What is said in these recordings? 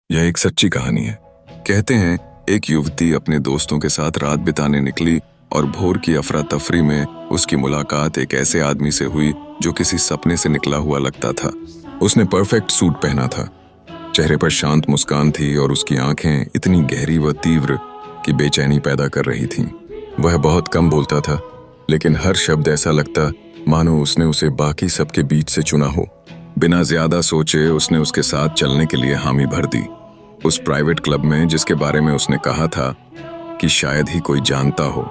यह एक सच्ची कहानी है। कहते हैं एक युवती अपने दोस्तों के साथ रात बिताने निकली और भोर की अफरा तफरी में उसकी मुलाकात एक ऐसे आदमी से हुई जो किसी सपने से निकला हुआ लगता था। उसने परफेक्ट सूट पहना था, चेहरे पर शांत मुस्कान थी और उसकी आंखें इतनी गहरी व तीव्र कि बेचैनी पैदा कर रही थीं। वह बहुत कम बोलता था, लेकिन हर शब्द ऐसा लगता मानो उसने उसे बाकी सबके बीच से चुना हो। बिना ज्यादा सोचे उसने उसके साथ चलने के लिए हामी भर दी। उस प्राइवेट क्लब में जिसके बारे में उसने कहा था कि शायद ही कोई जानता हो।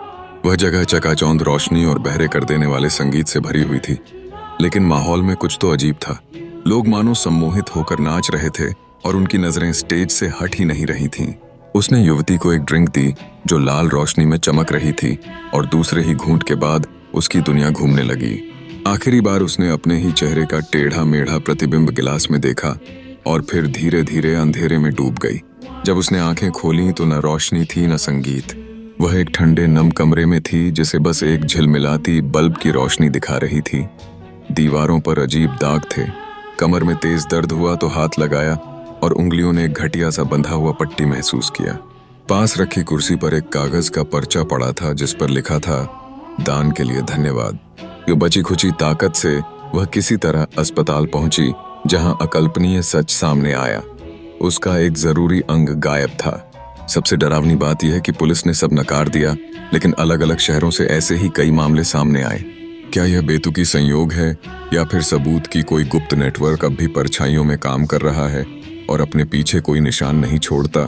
वह जगह चकाचौंध रोशनी और बहरे कर देने वाले संगीत से भरी हुई थी, लेकिन माहौल में कुछ तो अजीब था। लोग मानो सम्मोहित होकर नाच रहे थे और उनकी नजरें स्टेज से हट ही नहीं रही थीं। उसने युवती को एक ड्रिंक दी जो लाल रोशनी में चमक रही थी और दूसरे ही घूंट के बाद उसकी दुनिया घूमने लगी। आखिरी बार उसने अपने ही चेहरे का टेढ़ा मेढ़ा प्रतिबिंब गिलास में देखा और फिर धीरे धीरे अंधेरे में डूब गई। जब उसने आंखें खोली तो न रोशनी थी न संगीत। वह एक ठंडे नम कमरे में थी जिसे बस एक झिलमिलाती बल्ब की रोशनी दिखा रही थी। दीवारों पर अजीब दाग थे। कमर में तेज दर्द हुआ तो हाथ लगाया और उंगलियों ने एक घटिया सा बंधा हुआ पट्टी महसूस किया। पास रखी कुर्सी पर एक कागज का पर्चा पड़ा था जिस पर लिखा था, दान के लिए धन्यवाद। जो बची खुची ताकत से वह किसी तरह अस्पताल पहुंची, जहां अकल्पनीय सच सामने आया। उसका एक जरूरी अंग गायब था। सबसे डरावनी बात यह है कि पुलिस ने सब नकार दिया, लेकिन अलग अलग शहरों से ऐसे ही कई मामले सामने आए। क्या यह बेतुकी संयोग है या फिर सबूत की कोई गुप्त नेटवर्क अब भी परछाइयों में काम कर रहा है और अपने पीछे कोई निशान नहीं छोड़ता?